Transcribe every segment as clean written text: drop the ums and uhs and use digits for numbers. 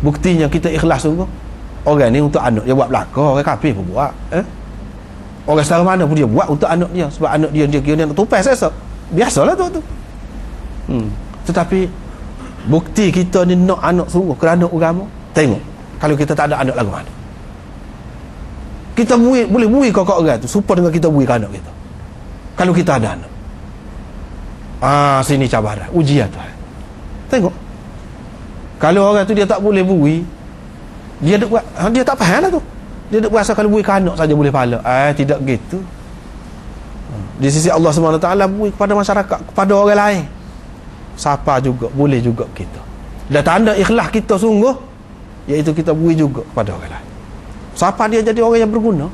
Buktinya kita ikhlas sungguh. Orang ni untuk anak dia buat belaka, orang kafir pun buat. Orang saudara mana pun dia buat untuk anak dia, sebab anak dia kira dia nak tupai esok. Biasalah tu. Tetapi bukti kita ni nak anak sungguh kerana agama. Tengok kalau kita tak ada anak lagu mana. Kita boleh bui kau orang tu supaya dengan kita bui ke anak kita. Kalau kita ada anak. Sini cabaran, ujian tu. Tengok. Kalau orang tu dia tak boleh bui, dia tak faham lah tu. Dia tak berasa kalau bui ke anak saja boleh pahala. Tidak gitu. Di sisi Allah SWT bui kepada masyarakat, kepada orang lain. Siapa juga boleh juga kita. Dan tanda ikhlas kita sungguh, iaitu kita bui juga kepada orang lain. Siapa dia jadi orang yang berguna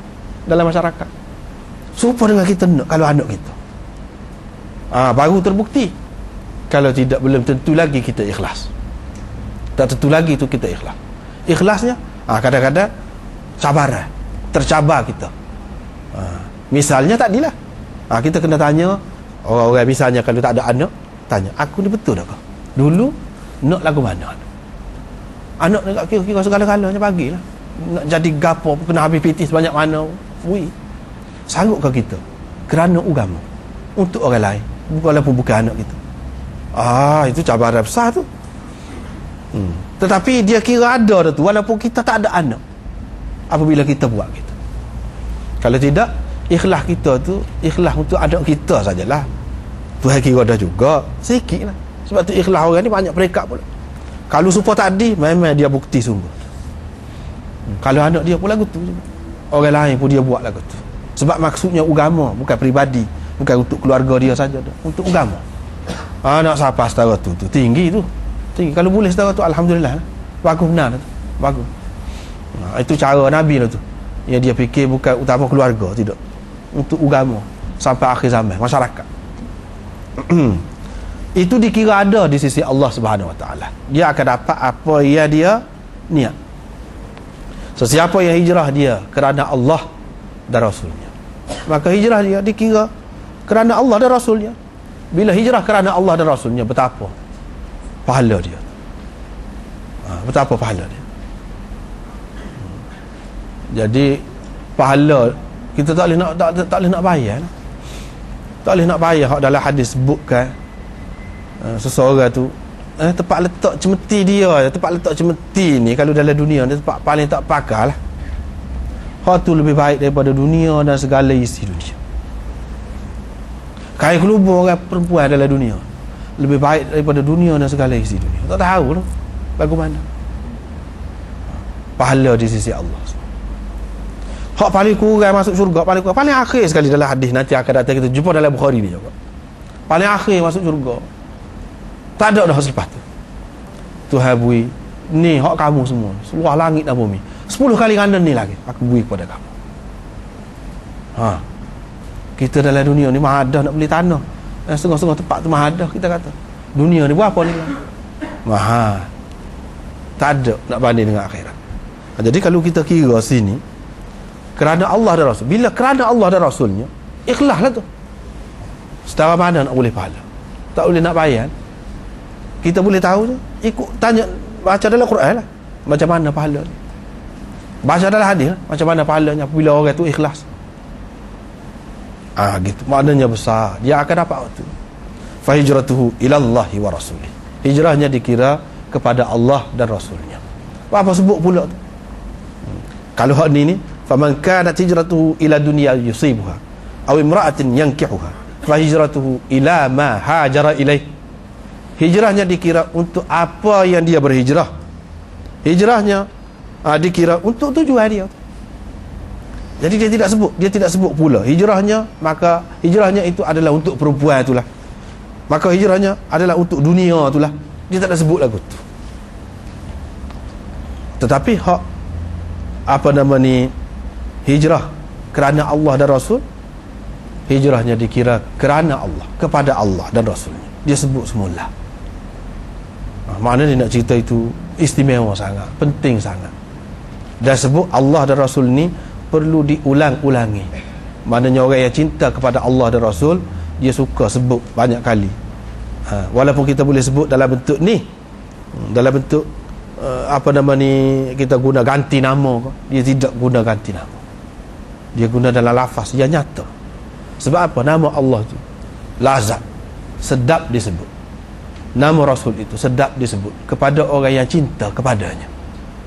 dalam masyarakat. Supaya dengan kita nak kalau anak kita. Baru terbukti. Kalau tidak, belum tentu lagi kita ikhlas. Tak tentu lagi tu kita ikhlas. Ikhlasnya kadang-kadang cabaran, tercabar kita. Misalnya tadilah, kita kena tanya orang-orang, misalnya kalau tak ada anak, tanya, aku ni betul tak kau? Dulu nak lagu mana? Anak nak kira-kira segala-galanya bagilah. Nak jadi gapo, kena habis PT sebanyak mana, sanggupkah kita kerana agama untuk orang lain, walaupun bukan anak kita? Itu cabaran besar tu. Tetapi dia kira ada tu, walaupun kita tak ada anak, apabila kita buat gitu. Kalau tidak, ikhlas kita tu ikhlas untuk anak kita sajalah. Tuhan kira ada juga sikit lah. Sebab tu ikhlas orang ni banyak peringkat pula. Kalau supaya tadi, memang dia bukti sungguh. Kalau anak dia pun lagu tu, orang lain pun dia buat lagu tu. Sebab maksudnya agama, bukan peribadi, bukan untuk keluarga dia saja, untuk agama. Nak siapa setara tu tinggi tu, tinggi. Kalau boleh setara tu, alhamdulillah, bagus benar tu, bagus. Itu cara Nabi lah tu, yang dia fikir bukan utama keluarga, tidak, untuk agama sampai akhir zaman, masyarakat. Itu dikira ada di sisi Allah Subhanahu Wa Taala. Dia akan dapat apa yang dia niat. Sesiapa yang hijrah dia kerana Allah dan Rasulnya, maka hijrah dia dikira kerana Allah dan Rasulnya. Bila hijrah kerana Allah dan Rasulnya, betapa pahala dia. Betapa pahala dia. Jadi pahala kita tak boleh nak bayar. Tak boleh nak bayar. Hak dalam hadis sebutkan seseorang tu tempat letak cemeti dia, tempat letak cemeti ni kalau dalam dunia ni tempat paling tak pakar lah. Hak tu lebih baik daripada dunia dan segala isi dunia. Kain kelubur orang perempuan dalam dunia lebih baik daripada dunia dan segala isi dunia. Tak tahu lah bagaimana pahala di sisi Allah. Hak paling kurang masuk syurga, paling akhir sekali dalam hadis nanti akan datang kita jumpa dalam Bukhari ni juga. Paling akhir masuk syurga, tak ada dah selepas tu. Tuhan bui ni hak kamu semua, seluruh langit dan bumi, 10 kali ganda ni lagi aku bui kepada kamu. Kita dalam dunia ni mahadah nak beli tanah, setengah-setengah tempat tu mahadah kita kata. Dunia ni berapa ni? Mahal. Tak ada nak banding dengan akhirat. Jadi kalau kita kira sini kerana Allah dan Rasul, bila kerana Allah dan Rasulnya, ikhlaslah tu. Setara mana nak boleh pahala? Tak boleh nak bayar. Kita boleh tahu je, ikut tanya, baca dalam Quran lah macam mana pahala ni, baca dalam hadis lah macam mana pahalanya apabila orang tu ikhlas. Gitu maknanya besar, dia akan dapat waktu. Fa hijratuhu ilallahi wa rasulih, hijrahnya dikira kepada Allah dan Rasulnya. Apa sebut pula tu? Kalau hak ni faman kanat hijratuhu ila dunya yusibuha aw imra'atin yankihuha fa hijratuhu ila ma hajara ilaih. Hijrahnya dikira untuk apa yang dia berhijrah. Hijrahnya dikira untuk tujuan dia. Jadi dia tidak sebut pula hijrahnya, maka hijrahnya itu adalah untuk perempuan itulah, maka hijrahnya adalah untuk dunia itulah. Dia tak ada sebut lagu tu. Tetapi hak apa nama ni, hijrah kerana Allah dan Rasul, hijrahnya dikira kerana Allah, kepada Allah dan Rasulnya. Dia sebut semula. Maknanya dia nak cerita itu istimewa sangat, penting sangat. Dan sebut Allah dan Rasul ni perlu diulang-ulangi. Maknanya orang yang cinta kepada Allah dan Rasul, dia suka sebut banyak kali. Walaupun kita boleh sebut dalam bentuk ni, dalam bentuk apa nama ni, kita guna ganti nama ke? Dia tidak guna ganti nama. Dia guna dalam lafaz yang nyata. Sebab apa? Nama Allah tu lazat, sedap disebut. Nama Rasul itu sedap disebut kepada orang yang cinta kepadanya.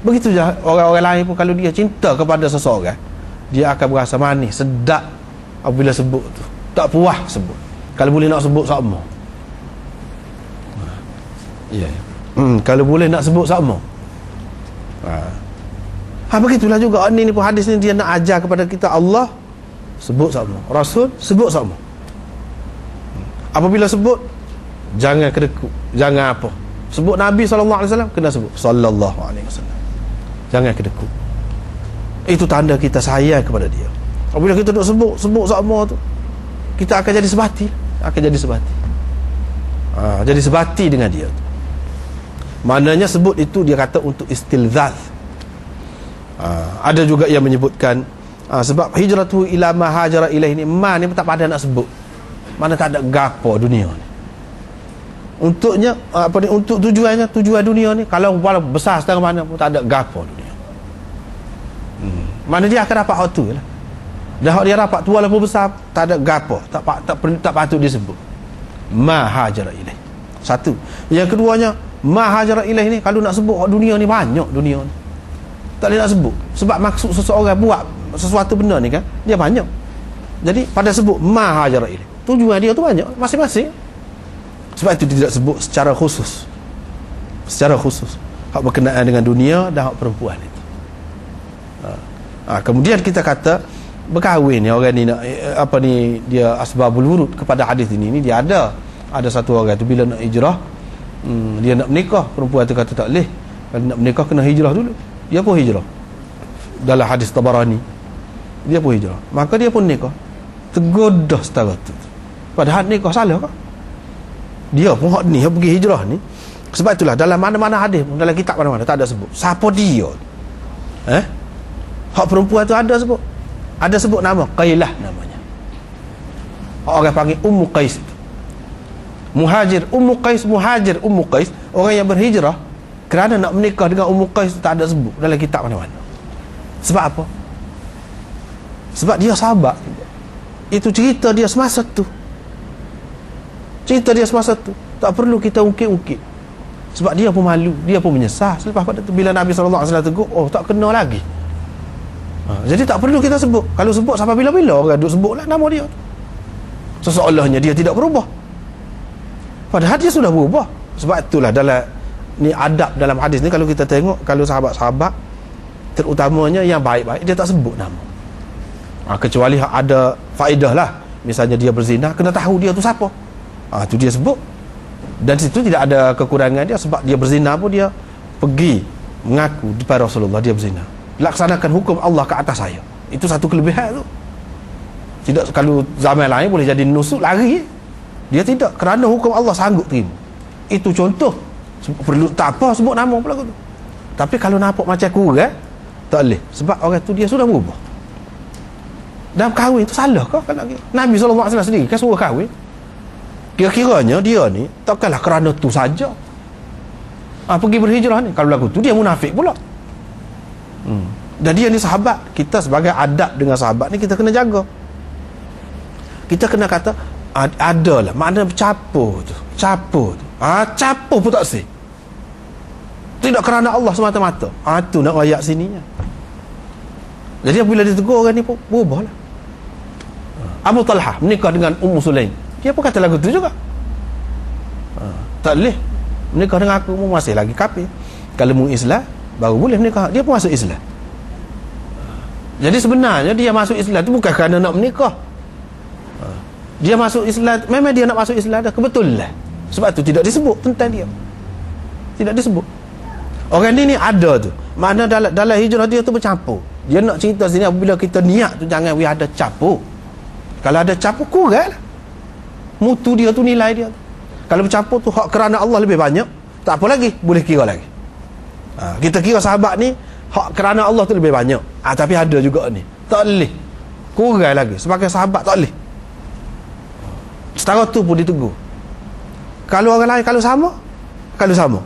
Begitu je orang-orang lain pun, kalau dia cinta kepada seseorang, dia akan berasa manis, sedap apabila sebut tu. Tak puas sebut. Kalau boleh nak sebut sama. Ya. Kalau boleh nak sebut sama. Begitulah juga ni pun, hadis ni dia nak ajar kepada kita, Allah sebut sama, Rasul sebut sama. Apabila sebut, jangan kedekut, jangan apa. Sebut Nabi SAW, kena sebut SAW. Jangan kedekut. Itu tanda kita sayang kepada dia. Apabila kita nak sebut sama tu, kita akan jadi sebati. Jadi sebati dengan dia tu. Maknanya sebut itu dia kata untuk istilzaz. Ada juga yang menyebutkan sebab hijratu ila ma hajara ilaih ni, ma ni tak pada nak sebut. Mana tak ada gapo dunia ni. Untuknya apa ni, untuk tujuan dunia ni, kalau walaupun besar setengah mana pun tak ada gapo dunia. Mana dia akan dapat hak tu lah. Dah hak dia dapat tu walaupun besar, tak ada gapo, tak patut disebut. Ma hajara ilaih. Satu. Yang keduanya, ma hajara ilaih ni, kalau nak sebut hak dunia ni, banyak dunia ni. Tak boleh nak sebut. Sebab maksud seseorang buat sesuatu benda ni kan, dia banyak. Jadi pada sebut ma hajara ilaih, tujuan dia tu banyak masing-masing. Sebab itu tidak sebut secara khusus. Hak berkenaan dengan dunia dan hak perempuan itu. Kemudian kita kata berkahwin ni, orang ni nak apa ni, dia asbabul wurud kepada hadis ini dia ada satu orang tu bila nak hijrah, dia nak menikah, perempuan tu kata tak boleh, kalau nak menikah kena hijrah dulu. Dia pun hijrah. Dalam hadis Tabarani, dia pun hijrah, maka dia pun nikah. Tergodah setara tu. Padahal nikah salah ke? Dia pun hak ni, pergi hijrah ni. Sebab itulah dalam mana-mana hadis, dalam kitab mana-mana tak ada sebut siapa dia. Hak perempuan tu ada sebut. Ada sebut nama Qailah namanya. Orang panggil Ummu Qais. Muhajir Ummu Qais, orang yang berhijrah kerana nak menikah dengan Ummu Qais, tak ada sebut dalam kitab mana-mana. Sebab apa? Sebab dia sahabat. Itu cerita dia semasa tu. Tak perlu kita ungkit-ungkit. Sebab dia pun malu, dia pun menyesal. Selepas pada tu bila Nabi SAW tegur, tak kena lagi. Jadi tak perlu kita sebut. Kalau sebut sampai bila-bila orang duk sebutlah nama dia. Seseolahnya dia tidak berubah. Padahal dia sudah berubah. Sebab itulah dalam ni adab dalam hadis ni, kalau kita tengok, kalau sahabat-sahabat terutamanya yang baik-baik, dia tak sebut nama. Kecuali ada faedah lah. Misalnya dia berzina, kena tahu dia tu siapa. Tu dia sebut. Dan situ tidak ada kekurangan dia, sebab dia berzina pun dia pergi mengaku depan Rasulullah dia berzina. Laksanakan hukum Allah ke atas saya. Itu satu kelebihan tu. Tidak, kalau zaman lain boleh jadi nusuk lari. Dia tidak, kerana hukum Allah sanggup terima. Itu contoh. Perlu tak apa sebut nama pula tu. Tapi kalau nampak macam kurang, tak boleh. Sebab orang tu dia sudah berubah. Dalam kahwin tu salah ke? Nabi SAW sendiri kan suruh kahwin. Kira-kiranya dia ni takkanlah kerana tu saja. Pergi berhijrah ni, kalau lagu tu dia munafik pula. Dan dia ni sahabat. Kita sebagai adab dengan sahabat ni, kita kena jaga. Kita kena kata adalah makna capo tu. Capo pun tak sih. Tidak kerana Allah semata-mata. Tu nak ayat sininya. Jadi bila ditegur orang ni pun berubah lah. Abu Talha menikah dengan Ummu Sulaim, dia pun kata lagu tu juga. Tak boleh menikah dengan aku, masih lagi kafir. Kalau mu Islam baru boleh menikah. Dia pun masuk Islam. Jadi sebenarnya dia masuk Islam tu bukan kerana nak menikah. Dia masuk Islam, memang dia nak masuk Islam dah, kebetulan. Sebab tu tidak disebut tentang dia. Tidak disebut. Orang ni ada tu. Makna dalam hijrah dia tu bercampur. Dia nak cerita sini, apabila kita niat tu jangan ada campur. Kalau ada campur kurang lah. Mutu dia tu, nilai dia tu. Kalau bercampur tu hak kerana Allah lebih banyak, tak apa lagi, boleh kira lagi. Kita kira sahabat ni hak kerana Allah tu lebih banyak. Tapi ada juga ni, tak boleh, kurang lagi. Sebagai sahabat tak boleh. Setara tu pun ditegur. Kalau orang lain kalau sama